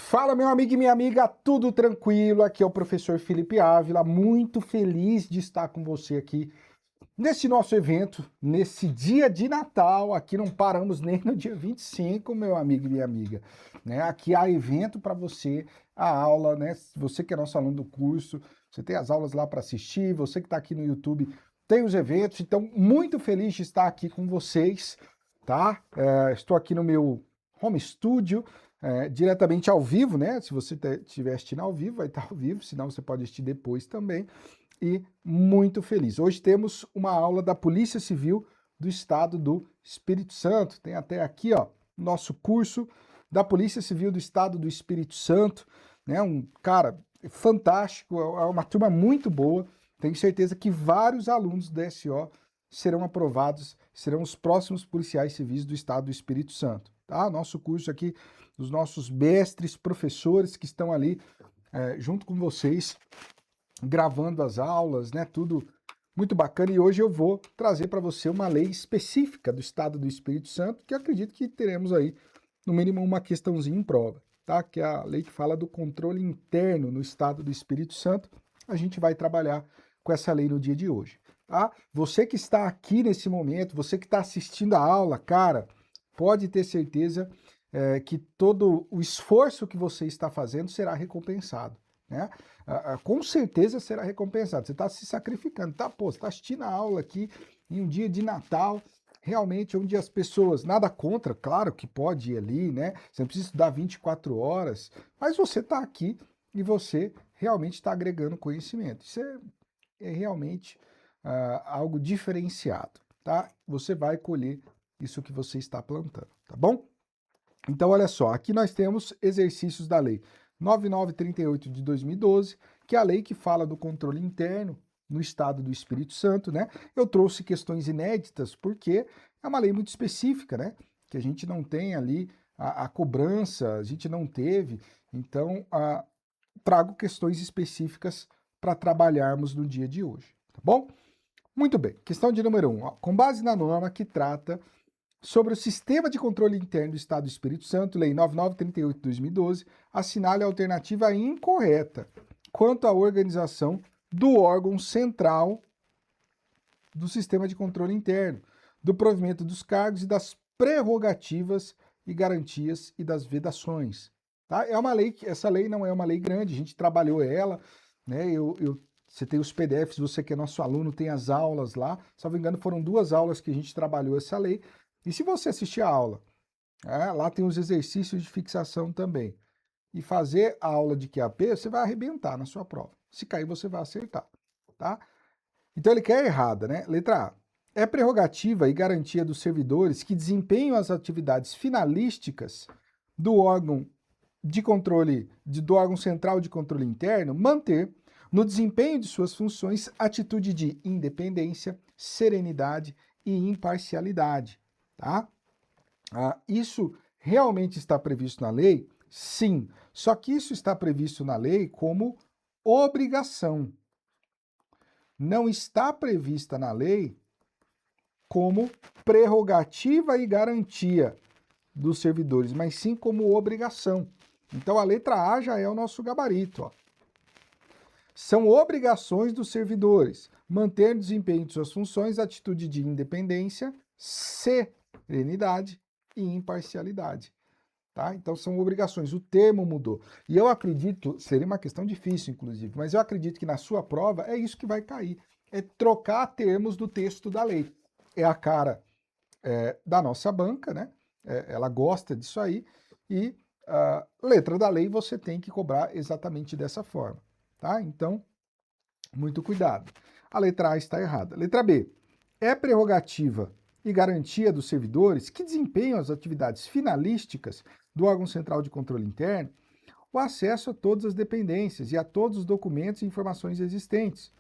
Fala, meu amigo e minha amiga, tudo tranquilo? Aqui é o professor Felipe Ávila, muito feliz de estar com você aqui nesse nosso evento, nesse dia de Natal. Aqui não paramos nem no dia 25, meu amigo e minha amiga, né? Aqui há evento para você, a aula, né? Você que é nosso aluno do curso, você tem as aulas lá para assistir, você que está aqui no YouTube tem os eventos, então muito feliz de estar aqui com vocês, tá? Estou aqui no meu home studio, diretamente ao vivo, né? Se você estiver assistindo ao vivo, vai estar ao vivo, senão você pode assistir depois também. E muito feliz. Hoje temos uma aula da Polícia Civil do Estado do Espírito Santo. Tem até aqui, ó, nosso curso da Polícia Civil do Estado do Espírito Santo, né? Um cara fantástico, é uma turma muito boa. Tenho certeza que vários alunos do DSO serão aprovados, serão os próximos policiais civis do Estado do Espírito Santo, tá? Nosso curso aqui, os nossos mestres, professores que estão ali junto com vocês, gravando as aulas, né? Tudo muito bacana. E hoje eu vou trazer para você uma lei específica do Estado do Espírito Santo, que eu acredito que teremos aí, no mínimo, uma questãozinha em prova, tá? Que é a lei que fala do controle interno no Estado do Espírito Santo. A gente vai trabalhar com essa lei no dia de hoje, tá? Você que está aqui nesse momento, você que está assistindo a aula, cara, pode ter certeza que todo o esforço que você está fazendo será recompensado, né? Com certeza será recompensado. Você está se sacrificando, tá? Pô, você está assistindo a aula aqui em um dia de Natal, realmente onde as pessoas, nada contra, claro que pode ir ali, né? Você não precisa estudar 24 horas, mas você está aqui e você realmente está agregando conhecimento. Isso é realmente algo diferenciado, tá? Você vai colher isso que você está plantando, tá bom? Então, olha só, aqui nós temos exercícios da lei 9938 de 2012, que é a lei que fala do controle interno no Estado do Espírito Santo, né? Eu trouxe questões inéditas porque é uma lei muito específica, né? Que a gente não tem ali a cobrança, a gente não teve, então trago questões específicas para trabalharmos no dia de hoje, tá bom? Muito bem, questão de número 1. Com base na norma que trata sobre o Sistema de Controle Interno do Estado do Espírito Santo, Lei 9938 de 2012, assinale a alternativa incorreta quanto à organização do órgão central do Sistema de Controle Interno, do provimento dos cargos e das prerrogativas e garantias e das vedações. Tá? É uma lei, essa lei não é uma lei grande, a gente trabalhou ela, né? Você tem os PDFs, você que é nosso aluno, tem as aulas lá. Se não me engano, foram 2 aulas que a gente trabalhou essa lei. E se você assistir a aula, lá tem os exercícios de fixação também, e fazer a aula de QAP, você vai arrebentar na sua prova. Se cair, você vai acertar, tá? Então ele quer errada, né? Letra A. É prerrogativa e garantia dos servidores que desempenham as atividades finalísticas do órgão de controle, do órgão central de controle interno, manter, no desempenho de suas funções, atitude de independência, serenidade e imparcialidade, tá? Isso realmente está previsto na lei? Sim. Só que isso está previsto na lei como obrigação. Não está prevista na lei como prerrogativa e garantia dos servidores, mas sim como obrigação. Então a letra A já é o nosso gabarito, ó. São obrigações dos servidores manter o desempenho de suas funções, atitude de independência, serenidade e imparcialidade. Tá? Então são obrigações, o termo mudou. E eu acredito, seria uma questão difícil, inclusive, mas eu acredito que na sua prova é isso que vai cair. É trocar termos do texto da lei. É a cara da nossa banca, né? Ela gosta disso aí, e a letra da lei você tem que cobrar exatamente dessa forma. Tá? Então, muito cuidado. A letra A está errada. Letra B. É prerrogativa e garantia dos servidores que desempenham as atividades finalísticas do órgão central de controle interno o acesso a todas as dependências e a todos os documentos e informações existentes,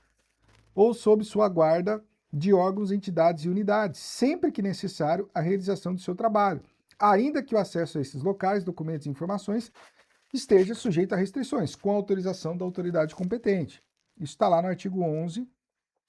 ou sob sua guarda de órgãos, entidades e unidades, sempre que necessário a realização do seu trabalho, ainda que o acesso a esses locais, documentos e informações esteja sujeito a restrições, com autorização da autoridade competente. Isso está lá no artigo 11,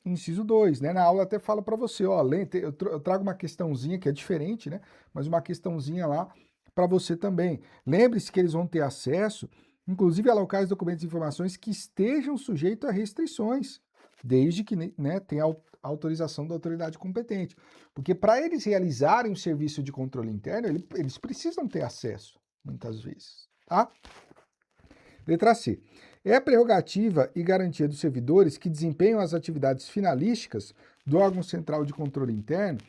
inciso 2, né? Na aula até fala para você, ó, eu trago uma questãozinha que é diferente, né? Mas uma questãozinha lá para você também. Lembre-se que eles vão ter acesso, inclusive a locais, documentos e informações que estejam sujeitos a restrições, desde que, né, tenha autorização da autoridade competente. Porque para eles realizarem o serviço de controle interno, eles precisam ter acesso, muitas vezes, tá? Letra C. É prerrogativa e garantia dos servidores que desempenham as atividades finalísticas do órgão central de controle interno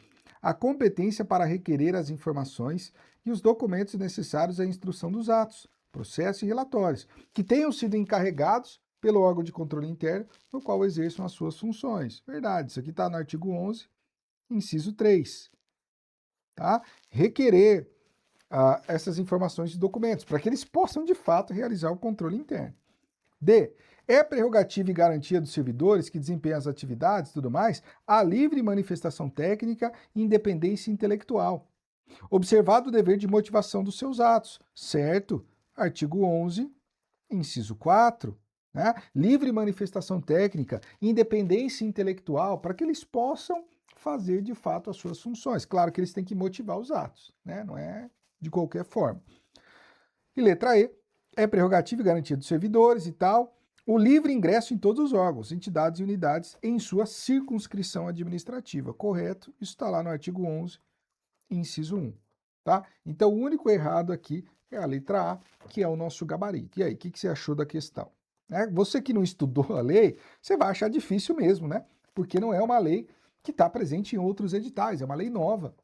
a competência para requerer as informações e os documentos necessários à instrução dos atos, processos e relatórios, que tenham sido encarregados pelo órgão de controle interno, no qual exerçam as suas funções. Verdade, isso aqui está no artigo 11, inciso 3. Tá? Requerer essas informações e documentos, para que eles possam, de fato, realizar o controle interno. D. É prerrogativa e garantia dos servidores que desempenham as atividades e tudo mais a livre manifestação técnica e independência intelectual, observado o dever de motivação dos seus atos, certo? Artigo 11, inciso 4. Né? Livre manifestação técnica, independência intelectual, para que eles possam fazer, de fato, as suas funções. Claro que eles têm que motivar os atos, né? Não é de qualquer forma. E letra E, é prerrogativa e garantia dos servidores e tal, o livre ingresso em todos os órgãos, entidades e unidades em sua circunscrição administrativa. Correto? Isso está lá no artigo 11, inciso 1. Tá? Então, o único errado aqui é a letra A, que é o nosso gabarito. E aí, o que você achou da questão? Você que não estudou a lei, você vai achar difícil mesmo, né? Porque não é uma lei que está presente em outros editais, é uma lei nova.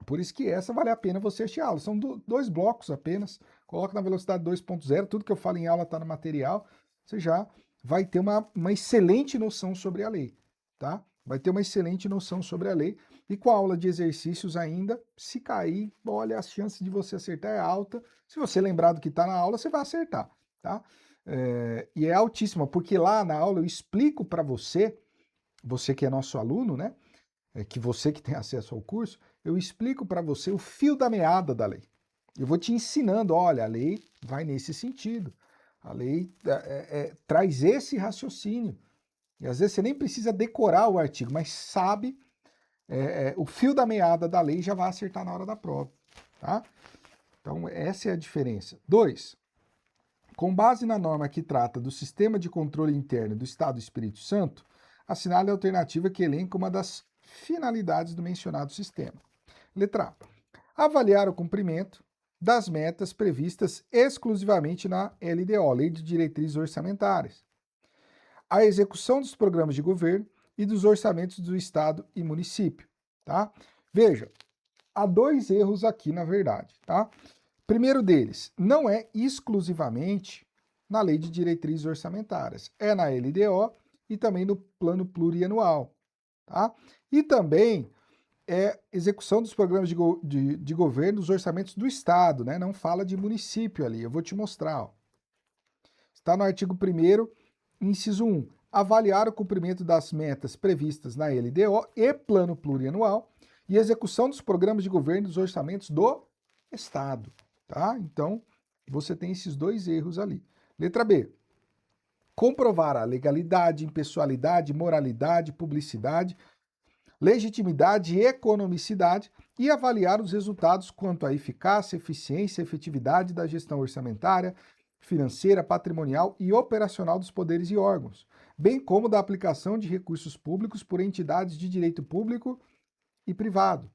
Por isso que essa vale a pena você assistir a aula. São 2 blocos apenas. Coloca na velocidade 2.0, tudo que eu falo em aula está no material. Você já vai ter uma excelente noção sobre a lei, tá? Vai ter uma excelente noção sobre a lei. E com a aula de exercícios ainda, se cair, olha, a chance de você acertar é alta. Se você lembrar do que está na aula, você vai acertar, tá? E é altíssima, porque lá na aula eu explico para você, você que é nosso aluno, né? Que você que tem acesso ao curso, eu explico para você o fio da meada da lei. Eu vou te ensinando, olha, a lei vai nesse sentido. A lei traz esse raciocínio. E às vezes você nem precisa decorar o artigo, mas sabe o fio da meada da lei já vai acertar na hora da prova. Tá? Então, essa é a diferença. 2. Com base na norma que trata do sistema de controle interno do Estado do Espírito Santo, assinale a alternativa que elenca uma das finalidades do mencionado sistema. Letra A. Avaliar o cumprimento das metas previstas exclusivamente na LDO, Lei de Diretrizes Orçamentárias. A execução dos programas de governo e dos orçamentos do Estado e município. Tá? Veja, há 2 erros aqui, na verdade. Tá? Primeiro deles, não é exclusivamente na Lei de Diretrizes Orçamentárias. É na LDO e também no Plano Plurianual. Tá? E também é execução dos programas de governo, dos orçamentos do Estado, né? Não fala de município ali, eu vou te mostrar. Ó. Está no artigo 1º, inciso 1, avaliar o cumprimento das metas previstas na LDO e Plano Plurianual e execução dos programas de governo e dos orçamentos do Estado. Tá? Então, você tem esses 2 erros ali. Letra B. Comprovar a legalidade, impessoalidade, moralidade, publicidade, legitimidade e economicidade e avaliar os resultados quanto à eficácia, eficiência e efetividade da gestão orçamentária, financeira, patrimonial e operacional dos poderes e órgãos, bem como da aplicação de recursos públicos por entidades de direito público e privado.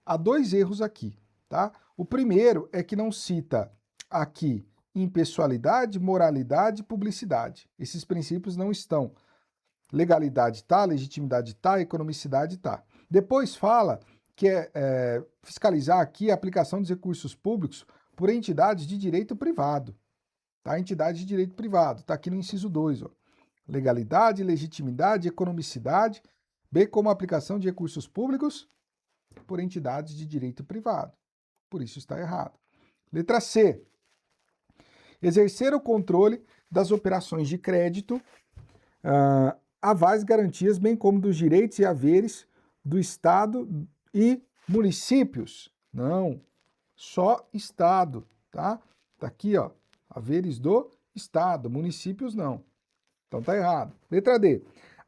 Há 2 erros aqui, tá? O primeiro é que não cita aqui impessoalidade, moralidade e publicidade. Esses princípios não estão. Legalidade tá, legitimidade tá, economicidade tá. Depois fala que fiscalizar aqui a aplicação dos recursos públicos por entidades de direito privado. Tá? Entidade de direito privado. Tá aqui no inciso 2. Ó. Legalidade, legitimidade, economicidade, bem como a aplicação de recursos públicos por entidades de direito privado. Por isso está errado. Letra C. Exercer o controle das operações de crédito, avais, garantias, bem como dos direitos e haveres do Estado e municípios. Não, só Estado, tá? Tá aqui, ó, haveres do Estado, municípios não. Então tá errado. Letra D.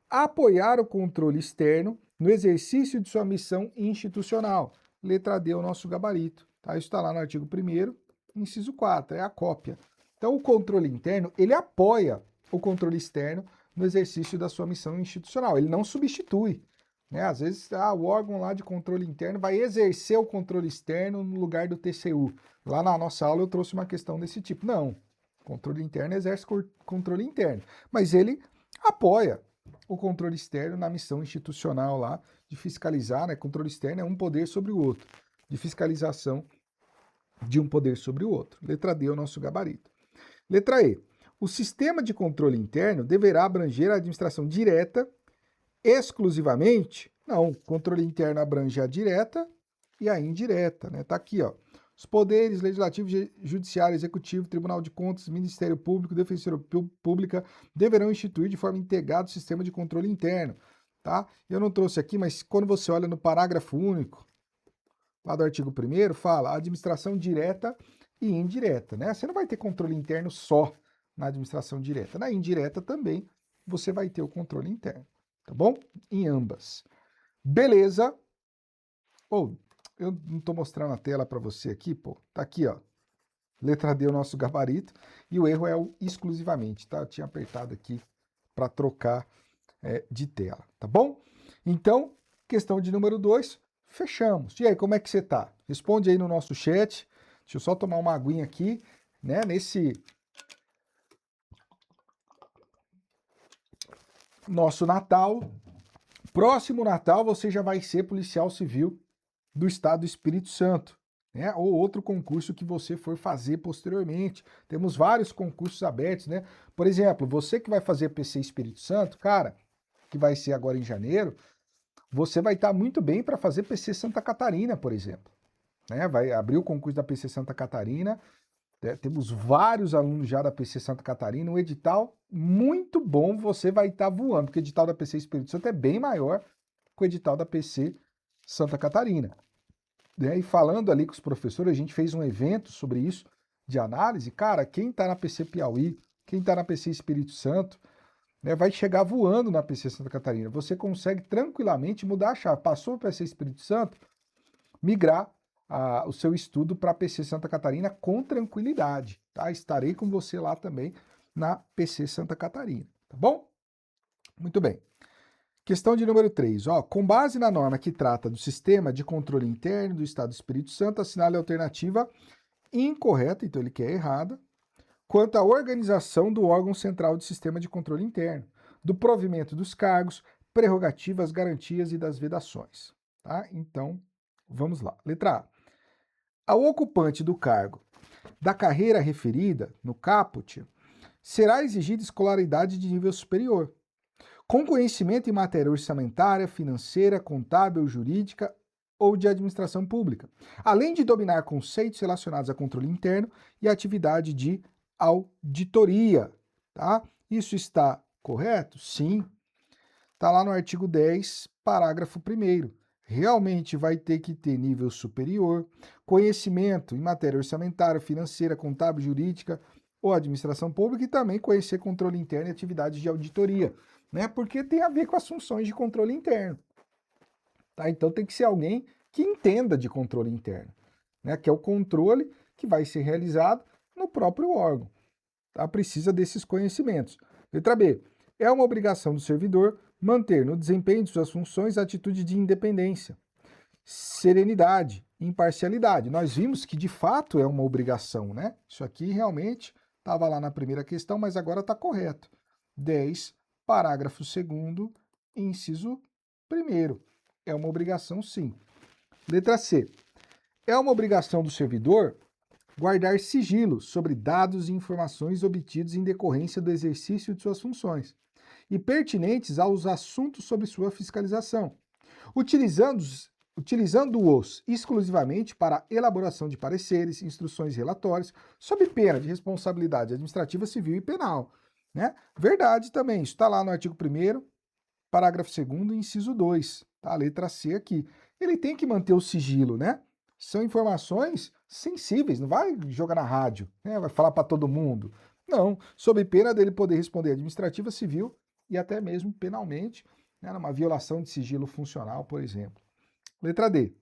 Apoiar o controle externo no exercício de sua missão institucional. Letra D é o nosso gabarito. Tá? Isso está lá no artigo 1º, inciso 4, é a cópia. Então, o controle interno, ele apoia o controle externo no exercício da sua missão institucional, ele não substitui. Né? Às vezes, o órgão lá de controle interno vai exercer o controle externo no lugar do TCU. Lá na nossa aula eu trouxe uma questão desse tipo. Não, o controle interno exerce controle interno, mas ele apoia o controle externo na missão institucional lá de fiscalizar, né? Controle externo é um poder sobre o outro, de fiscalização de um poder sobre o outro. Letra D é o nosso gabarito. Letra E. O sistema de controle interno deverá abranger a administração direta exclusivamente? Não, controle interno abrange a direta e a indireta, né? Tá aqui, ó. Os poderes legislativo, judiciário, executivo, Tribunal de Contas, Ministério Público, Defensoria Pública deverão instituir de forma integrada o sistema de controle interno, tá? Eu não trouxe aqui, mas quando você olha no parágrafo único, lá do artigo 1º, fala administração direta e indireta, né? Você não vai ter controle interno só na administração direta. Na indireta também você vai ter o controle interno, tá bom? Em ambas. Beleza. Eu não estou mostrando a tela para você aqui, pô. Tá aqui, ó. Letra D é o nosso gabarito. E o erro é o exclusivamente, tá? Eu tinha apertado aqui para trocar de tela, tá bom? Então, questão de número 2, fechamos. E aí, como é que você tá? Responde aí no nosso chat. Deixa eu só tomar uma aguinha aqui, né? Nesse nosso Natal. Próximo Natal você já vai ser policial civil do Estado do Espírito Santo, né? Ou outro concurso que você for fazer posteriormente. Temos vários concursos abertos, né? Por exemplo, você que vai fazer PC Espírito Santo, cara, que vai ser agora em janeiro, você vai estar muito bem para fazer PC Santa Catarina, por exemplo. Né? Vai abrir o concurso da PC Santa Catarina, temos vários alunos já da PC Santa Catarina, um edital muito bom, você vai estar voando, porque o edital da PC Espírito Santo é bem maior que o edital da PC Santa Catarina. E falando ali com os professores, a gente fez um evento sobre isso, de análise. Cara, quem está na PC Piauí, quem está na PC Espírito Santo, né, vai chegar voando na PC Santa Catarina. Você consegue tranquilamente mudar a chave. Passou para PC Espírito Santo, migrar o seu estudo para a PC Santa Catarina com tranquilidade. Tá? Estarei com você lá também na PC Santa Catarina. Tá bom? Muito bem. Questão de número 3. Com base na norma que trata do sistema de controle interno do Estado do Espírito Santo, assinale a alternativa incorreta, então ele quer errada, quanto à organização do órgão central de sistema de controle interno, do provimento dos cargos, prerrogativas, garantias e das vedações. Tá? Então, vamos lá. Letra A. Ao ocupante do cargo da carreira referida no caput, será exigida escolaridade de nível superior, com conhecimento em matéria orçamentária, financeira, contábil, jurídica ou de administração pública, além de dominar conceitos relacionados a controle interno e atividade de auditoria. Tá? Isso está correto? Sim. Está lá no artigo 10, parágrafo 1º. Realmente vai ter que ter nível superior, conhecimento em matéria orçamentária, financeira, contábil, jurídica ou administração pública e também conhecer controle interno e atividades de auditoria, né? Porque tem a ver com as funções de controle interno. Tá? Então tem que ser alguém que entenda de controle interno, né? Que é o controle que vai ser realizado no próprio órgão. Tá? Precisa desses conhecimentos. Letra B. É uma obrigação do servidor manter no desempenho de suas funções a atitude de independência, serenidade, imparcialidade. Nós vimos que de fato é uma obrigação, né? Isso aqui realmente estava lá na primeira questão, mas agora está correto. 10, parágrafo 2º, inciso 1º. É uma obrigação, sim. Letra C. É uma obrigação do servidor guardar sigilo sobre dados e informações obtidos em decorrência do exercício de suas funções e pertinentes aos assuntos sob sua fiscalização, utilizando-os exclusivamente para elaboração de pareceres, instruções e relatórios, sob pena de responsabilidade administrativa, civil e penal. Né? Verdade também, isso está lá no artigo 1º, parágrafo 2º, inciso 2, tá? A letra C aqui. Ele tem que manter o sigilo, né? São informações sensíveis, não vai jogar na rádio, né? Vai falar para todo mundo. Não, sob pena dele poder responder administrativa, civil e até mesmo penalmente, né? Numa violação de sigilo funcional, por exemplo. Letra D.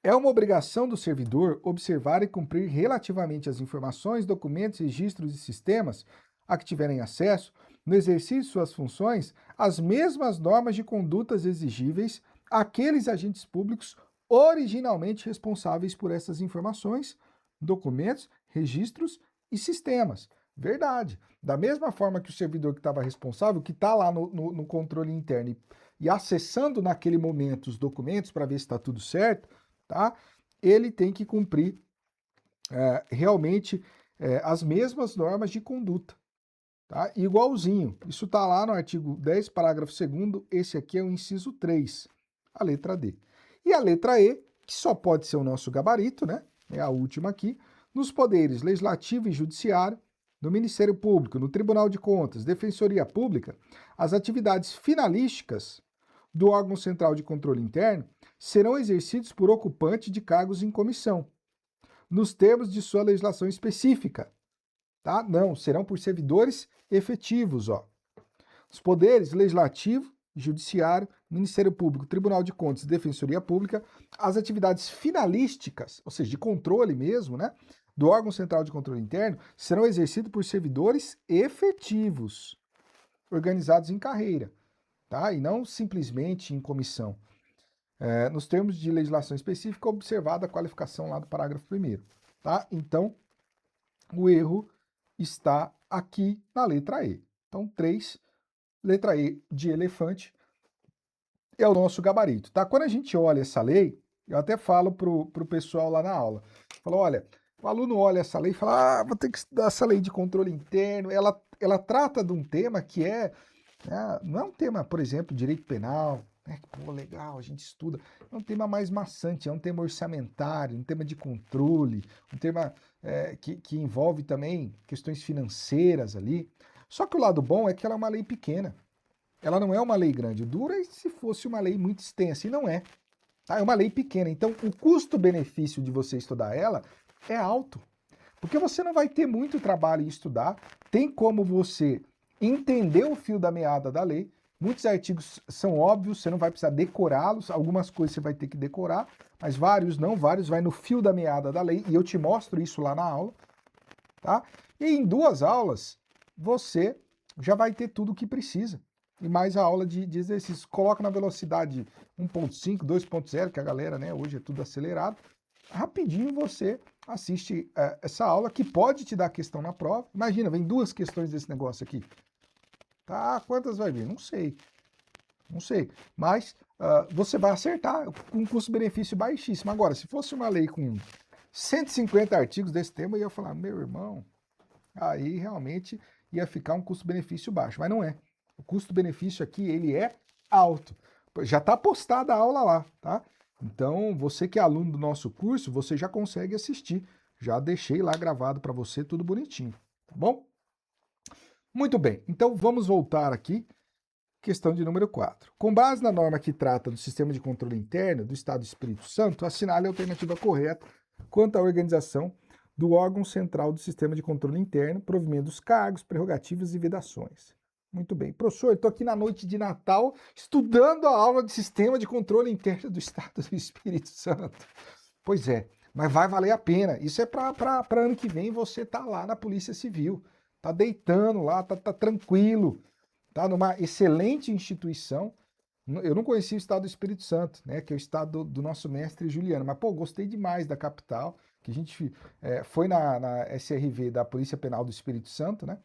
É uma obrigação do servidor observar e cumprir relativamente às informações, documentos, registros e sistemas a que tiverem acesso, no exercício de suas funções, as mesmas normas de condutas exigíveis àqueles agentes públicos originalmente responsáveis por essas informações, documentos, registros e sistemas. Verdade. Da mesma forma que o servidor que estava responsável, que está lá no controle interno e acessando naquele momento os documentos para ver se está tudo certo, tá? Ele tem que cumprir realmente as mesmas normas de conduta. Tá? Igualzinho. Isso está lá no artigo 10, parágrafo 2º, esse aqui é o inciso 3, a letra D. E a letra E, que só pode ser o nosso gabarito, né? É a última aqui, nos poderes legislativo e judiciário, no Ministério Público, no Tribunal de Contas, Defensoria Pública, as atividades finalísticas do órgão central de controle interno serão exercidos por ocupante de cargos em comissão, nos termos de sua legislação específica. Tá? Não, serão por servidores efetivos, ó. Os poderes legislativo, judiciário, Ministério Público, Tribunal de Contas e Defensoria Pública, as atividades finalísticas, ou seja, de controle mesmo, né, do órgão central de controle interno, serão exercidos por servidores efetivos, organizados em carreira, tá? E não simplesmente em comissão. Nos termos de legislação específica, observada a qualificação lá do parágrafo 1º, tá? Então, o erro está aqui na letra E. Então, 3, letra E de elefante, é o nosso gabarito, tá? Quando a gente olha essa lei, eu até falo pro pessoal lá na aula, falo, olha, o aluno olha essa lei e fala, vou ter que estudar essa lei de controle interno, ela trata de um tema que não é um tema, por exemplo, direito penal, né? Pô, legal, a gente estuda, é um tema mais maçante, é um tema orçamentário, um tema de controle, um tema que envolve também questões financeiras ali. Só que o lado bom é que ela é uma lei pequena. Ela não é uma lei grande. Dura se fosse uma lei muito extensa, e não é. Tá? É uma lei pequena. Então, o custo-benefício de você estudar ela é alto. Porque você não vai ter muito trabalho em estudar, tem como você entender o fio da meada da lei. Muitos artigos são óbvios, você não vai precisar decorá-los, algumas coisas você vai ter que decorar, mas vários não, vários vai no fio da meada da lei, e eu te mostro isso lá na aula, tá? E em 2 aulas, você já vai ter tudo o que precisa. E mais a aula de exercício. Coloca na velocidade 1.5, 2.0, que a galera, né, hoje é tudo acelerado. Rapidinho você assiste essa aula, que pode te dar questão na prova. Imagina, vem 2 questões desse negócio aqui. Tá, quantas vai vir? Não sei. Não sei. Mas você vai acertar com um custo-benefício baixíssimo. Agora, se fosse uma lei com 150 artigos desse tema, eu ia falar, meu irmão, aí realmente ia ficar um custo-benefício baixo. Mas não é. O custo-benefício aqui, ele é alto. Já está postada a aula lá, tá? Então, você que é aluno do nosso curso, você já consegue assistir. Já deixei lá gravado para você, tudo bonitinho, tá bom? Muito bem, então vamos voltar aqui, questão de número 4. Com base na norma que trata do sistema de controle interno do Estado do Espírito Santo, assinale a alternativa correta quanto à organização do órgão central do sistema de controle interno, provimento dos cargos, prerrogativas e vedações. Muito bem. Professor, estou aqui na noite de Natal estudando a aula de sistema de controle interno do Estado do Espírito Santo. Pois é, mas vai valer a pena. Isso é para ano que vem você tá lá na Polícia Civil, tá deitando lá, tá tranquilo, tá numa excelente instituição. Eu não conhecia o Estado do Espírito Santo, né, que é o estado do nosso mestre Juliano, mas, pô, gostei demais da capital, que a gente foi na SRV da Polícia Penal do Espírito Santo, né?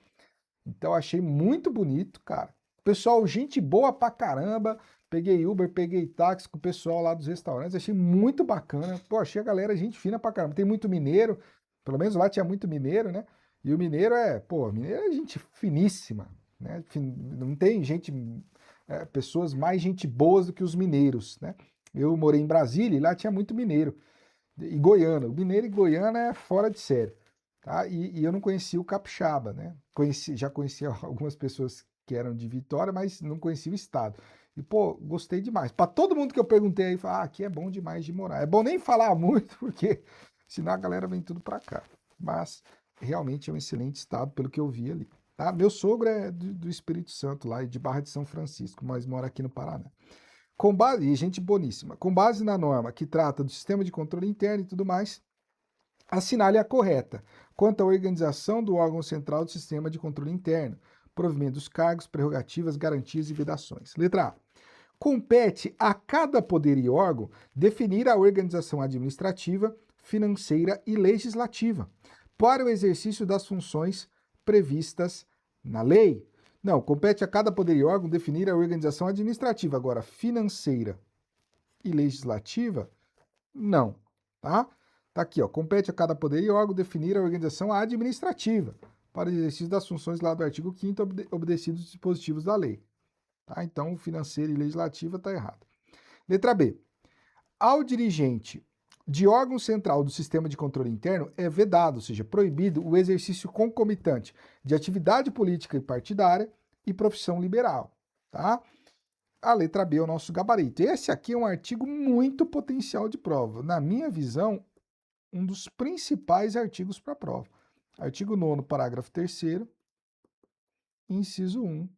Então achei muito bonito, cara. Pessoal, gente boa pra caramba. Peguei Uber, peguei táxi com o pessoal lá dos restaurantes. Achei muito bacana. Pô, achei a galera gente fina pra caramba. Tem muito mineiro. Pelo menos lá tinha muito mineiro, né? E o mineiro mineiro é gente finíssima, né? Não tem gente, pessoas mais gente boas do que os mineiros, né? Eu morei em Brasília e lá tinha muito mineiro. E goiano. O mineiro e goiano é fora de série. Tá? E eu não conhecia o capixaba, né? Já conhecia algumas pessoas que eram de Vitória, mas não conhecia o estado. E, pô, gostei demais. Para todo mundo que eu perguntei aí, fala, aqui é bom demais de morar. É bom nem falar muito, porque senão a galera vem tudo para cá. Mas realmente é um excelente estado, pelo que eu vi ali. Tá? Meu sogro é do Espírito Santo, lá de Barra de São Francisco, mas mora aqui no Paraná. Com base, e gente boníssima, com base na norma que trata do sistema de controle interno e tudo mais, assinale a correta quanto à organização do órgão central do sistema de controle interno, provimento dos cargos, prerrogativas, garantias e vedações. Letra A. Compete a cada poder e órgão definir a organização administrativa, financeira e legislativa para o exercício das funções previstas na lei. Não, compete a cada poder e órgão definir a organização administrativa. Agora, financeira e legislativa, não, tá? Tá aqui, ó. Compete a cada poder e órgão definir a organização administrativa para o exercício das funções lá do artigo 5º, obedecidos os dispositivos da lei. Tá? Então, financeira e legislativa está errado. Letra B. Ao dirigente de órgão central do sistema de controle interno é vedado, ou seja, proibido o exercício concomitante de atividade política e partidária e profissão liberal, tá? A letra B é o nosso gabarito. Esse aqui é um artigo muito potencial de prova. Na minha visão, um dos principais artigos para a prova. Artigo 9º, parágrafo 3º, inciso 1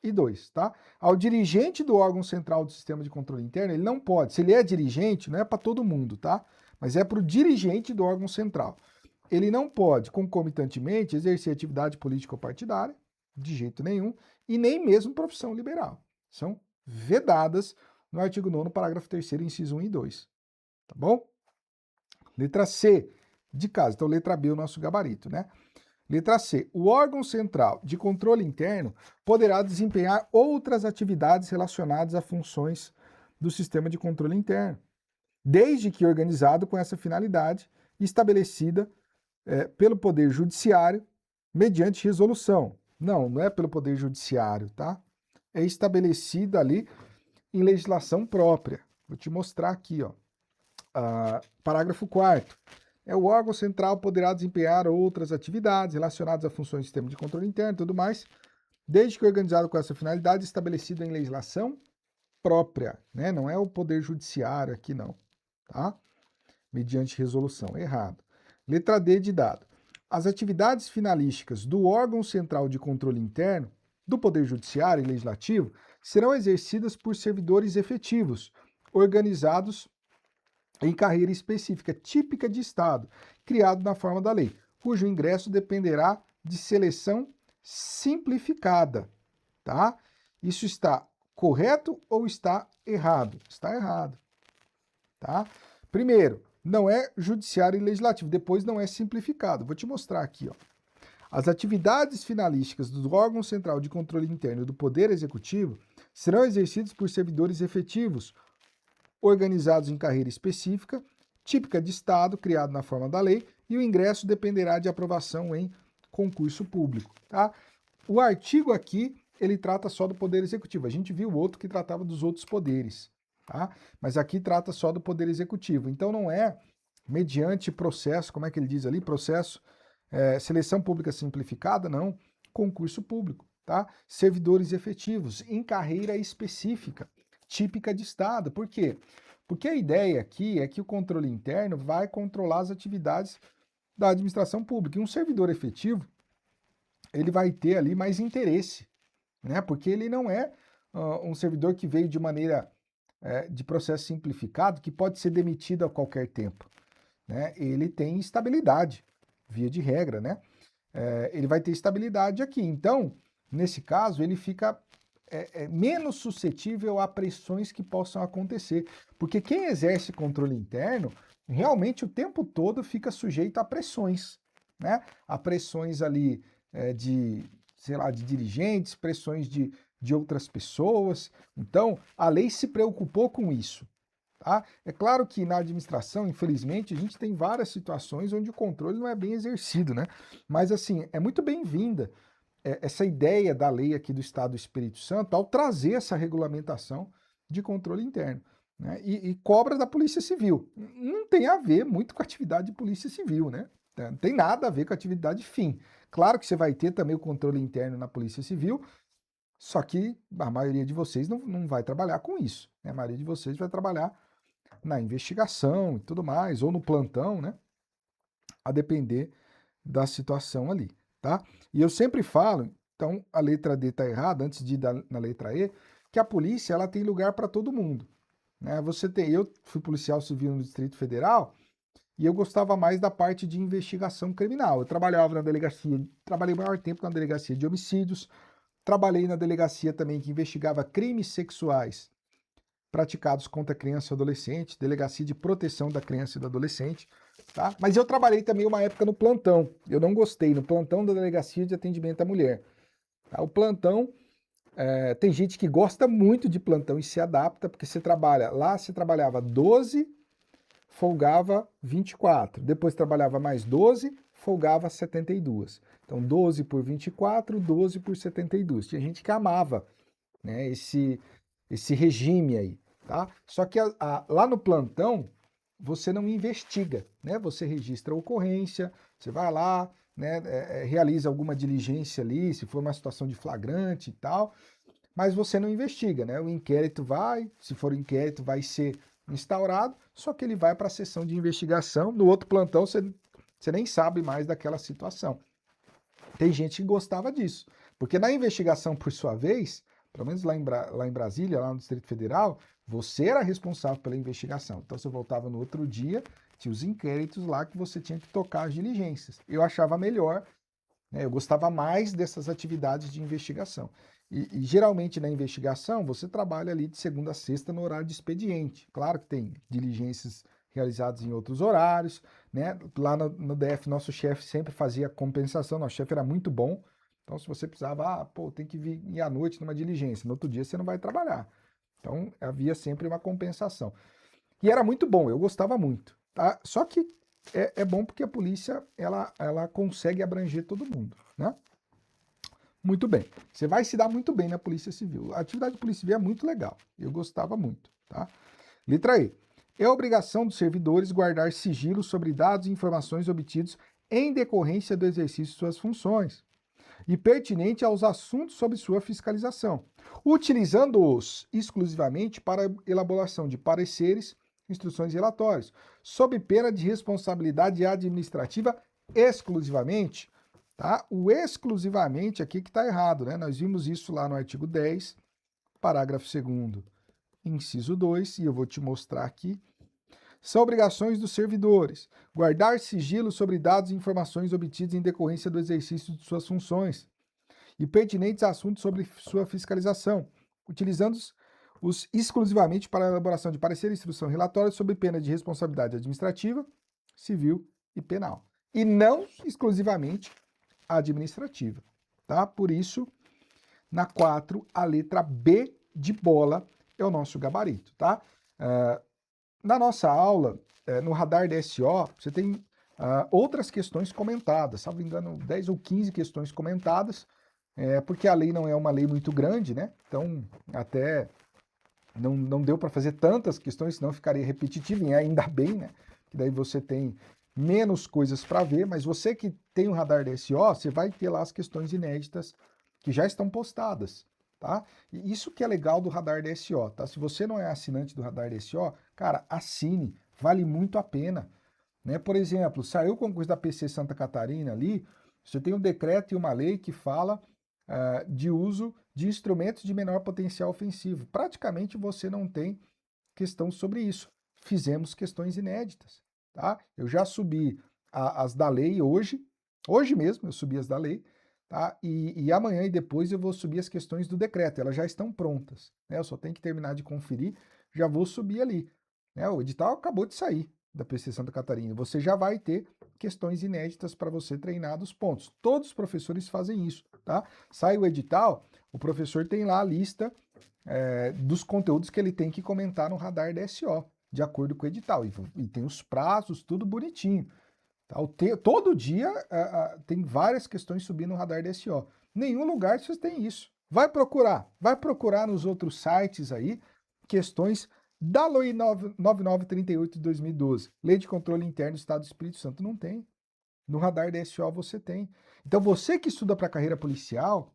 e 2, tá? Ao dirigente do órgão central do sistema de controle interno, ele não pode, se ele é dirigente, não é para todo mundo, tá? Mas é para o dirigente do órgão central. Ele não pode, concomitantemente, exercer atividade política ou partidária, de jeito nenhum, e nem mesmo profissão liberal. São vedadas no artigo 9º, parágrafo 3º, inciso 1 e 2, tá bom? Letra C, de casa. Então, letra B é o nosso gabarito, né? Letra C. O órgão central de controle interno poderá desempenhar outras atividades relacionadas a funções do sistema de controle interno, desde que organizado com essa finalidade estabelecida pelo Poder Judiciário mediante resolução. Não, não é pelo Poder Judiciário, tá? É estabelecida ali em legislação própria. Vou te mostrar aqui, ó. Parágrafo 4º. O órgão central poderá desempenhar outras atividades relacionadas a funções do sistema de controle interno e tudo mais, desde que organizado com essa finalidade estabelecida em legislação própria, né? Não é o Poder Judiciário aqui, não, tá? Mediante resolução. Errado. Letra D de dado. As atividades finalísticas do órgão central de controle interno, do Poder Judiciário e Legislativo, serão exercidas por servidores efetivos, organizados em carreira específica, típica de Estado, criado na forma da lei, cujo ingresso dependerá de seleção simplificada, tá? Isso está correto ou está errado? Está errado, tá? Primeiro, não é judiciário e legislativo, depois não é simplificado. Vou te mostrar aqui, ó. As atividades finalísticas do órgão central de controle interno do Poder Executivo serão exercidas por servidores efetivos, organizados em carreira específica, típica de Estado, criado na forma da lei, e o ingresso dependerá de aprovação em concurso público, tá? O artigo aqui, ele trata só do Poder Executivo. A gente viu o outro que tratava dos outros poderes, tá? Mas aqui trata só do Poder Executivo. Então não é mediante processo, como é que ele diz ali? Processo, seleção pública simplificada, não. Concurso público, tá? Servidores efetivos, em carreira específica, típica de Estado. Por quê? Porque a ideia aqui é que o controle interno vai controlar as atividades da administração pública. E um servidor efetivo, ele vai ter ali mais interesse, né? Porque ele não é um servidor que veio de maneira de processo simplificado, que pode ser demitido a qualquer tempo, né? Ele tem estabilidade, via de regra, né? Ele vai ter estabilidade aqui. Então, nesse caso, ele fica menos suscetível a pressões que possam acontecer. Porque quem exerce controle interno, realmente o tempo todo fica sujeito a pressões, né? A pressões ali de, sei lá, de dirigentes, pressões de outras pessoas. Então, a lei se preocupou com isso, tá? É claro que na administração, infelizmente, a gente tem várias situações onde o controle não é bem exercido, né? Mas, assim, é muito bem-vinda essa ideia da lei aqui do Estado do Espírito Santo ao trazer essa regulamentação de controle interno, né? E cobra da Polícia Civil. Não tem a ver muito com a atividade de Polícia Civil, né? Não tem nada a ver com a atividade fim. Claro que você vai ter também o controle interno na Polícia Civil, só que a maioria de vocês não vai trabalhar com isso, né? A maioria de vocês vai trabalhar na investigação e tudo mais, ou no plantão, né? A depender da situação ali, tá? E eu sempre falo, então a letra D está errada, antes de ir na letra E, que a polícia ela tem lugar para todo mundo, né? Eu fui policial civil no Distrito Federal e eu gostava mais da parte de investigação criminal. Eu trabalhava na delegacia, trabalhei o maior tempo na delegacia de homicídios, trabalhei na delegacia também que investigava crimes sexuais praticados contra criança e adolescente, delegacia de proteção da criança e do adolescente, tá? Mas eu trabalhei também uma época no plantão. Eu não gostei, no plantão da delegacia de atendimento à mulher. Tá? O plantão, tem gente que gosta muito de plantão e se adapta, porque você trabalha, lá você trabalhava 12, folgava 24. Depois trabalhava mais 12, folgava 72. Então 12 por 24, 12 por 72. Tinha gente que amava, né, esse regime aí, tá? Só que lá no plantão, você não investiga, né? Você registra a ocorrência, você vai lá, né, realiza alguma diligência ali, se for uma situação de flagrante e tal, mas você não investiga, né? O inquérito se for inquérito, vai ser instaurado, só que ele vai para a sessão de investigação. No outro plantão, você nem sabe mais daquela situação. Tem gente que gostava disso, porque na investigação, por sua vez, pelo menos lá em Brasília, lá no Distrito Federal, você era responsável pela investigação. Então você voltava no outro dia, tinha os inquéritos lá que você tinha que tocar as diligências. Eu achava melhor, né, eu gostava mais dessas atividades de investigação. E geralmente na investigação você trabalha ali de segunda a sexta no horário de expediente. Claro que tem diligências realizadas em outros horários, né? Lá no DF, nosso chefe sempre fazia compensação, nosso chefe era muito bom. Então, se você precisava, tem que vir à noite numa diligência, no outro dia você não vai trabalhar. Então, havia sempre uma compensação. E era muito bom, eu gostava muito, tá? Só que é bom porque a polícia, ela consegue abranger todo mundo, né? Muito bem. Você vai se dar muito bem na Polícia Civil. A atividade de Polícia Civil é muito legal. Eu gostava muito, tá? Letra E. É obrigação dos servidores guardar sigilo sobre dados e informações obtidos em decorrência do exercício de suas funções e pertinente aos assuntos sob sua fiscalização, utilizando-os exclusivamente para elaboração de pareceres, instruções e relatórios, sob pena de responsabilidade administrativa exclusivamente. Tá? O exclusivamente aqui que está errado, né? Nós vimos isso lá no artigo 10, parágrafo 2º, inciso 2, e eu vou te mostrar aqui. São obrigações dos servidores guardar sigilo sobre dados e informações obtidos em decorrência do exercício de suas funções e pertinentes a assuntos sobre sua fiscalização, utilizando-os exclusivamente para a elaboração de parecer, instrução e relatórios sob pena de responsabilidade administrativa, civil e penal. E não exclusivamente administrativa, tá? Por isso, na 4, a letra B de bola é o nosso gabarito, tá? Na nossa aula, no radar DSO, você tem outras questões comentadas, salvo engano, 10 ou 15 questões comentadas, porque a lei não é uma lei muito grande, né? Então, até não deu para fazer tantas questões, senão ficaria repetitivo, e ainda bem, né? Que daí você tem menos coisas para ver, mas você que tem o radar DSO, você vai ter lá as questões inéditas que já estão postadas, tá? E isso que é legal do radar DSO, tá? Se você não é assinante do radar DSO, cara, assine, vale muito a pena, né? Por exemplo, saiu o concurso da PC Santa Catarina ali, você tem um decreto e uma lei que fala de uso de instrumentos de menor potencial ofensivo. Praticamente você não tem questão sobre isso. Fizemos questões inéditas, tá? Eu já subi as da lei hoje mesmo eu subi as da lei, tá? E amanhã e depois eu vou subir as questões do decreto, elas já estão prontas, né? Eu só tenho que terminar de conferir, já vou subir ali, né? O edital acabou de sair da PC Santa Catarina, você já vai ter questões inéditas para você treinar dos pontos. Todos os professores fazem isso, tá? Sai o edital, o professor tem lá a lista dos conteúdos que ele tem que comentar no radar DSO, de acordo com o edital, e tem os prazos, tudo bonitinho. Tá? Todo dia tem várias questões subindo no radar DSO. Nenhum lugar vocês têm isso. Vai procurar nos outros sites aí questões da Lei 9938 de 2012, Lei de Controle Interno do Estado do Espírito Santo. Não tem. No radar DSO você tem. Então você que estuda para carreira policial,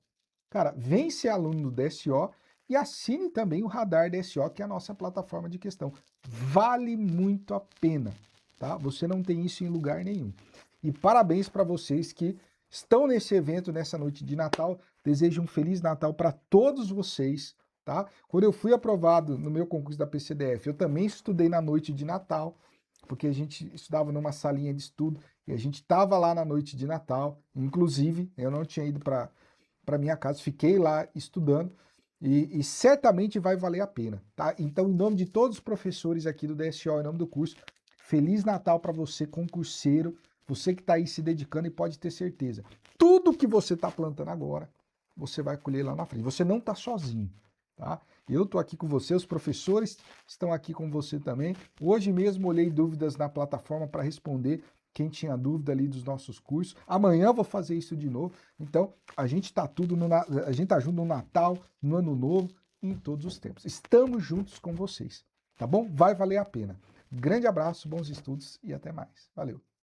cara, vem ser aluno do DSO e assine também o radar DSO, que é a nossa plataforma de questão. Vale muito a pena. Tá? Você não tem isso em lugar nenhum. E parabéns para vocês que estão nesse evento, nessa noite de Natal. Desejo um Feliz Natal para todos vocês, tá? Quando eu fui aprovado no meu concurso da PCDF, eu também estudei na noite de Natal, porque a gente estudava numa salinha de estudo e a gente estava lá na noite de Natal. Inclusive, eu não tinha ido para minha casa, fiquei lá estudando e certamente vai valer a pena, tá? Então, em nome de todos os professores aqui do DSO, em nome do curso, Feliz Natal para você, concurseiro, você que está aí se dedicando e pode ter certeza. Tudo que você está plantando agora, você vai colher lá na frente. Você não está sozinho, tá? Eu estou aqui com você, os professores estão aqui com você também. Hoje mesmo olhei dúvidas na plataforma para responder quem tinha dúvida ali dos nossos cursos. Amanhã eu vou fazer isso de novo. Então, a gente está a gente tá junto no Natal, no Ano Novo, em todos os tempos. Estamos juntos com vocês, tá bom? Vai valer a pena. Grande abraço, bons estudos e até mais. Valeu!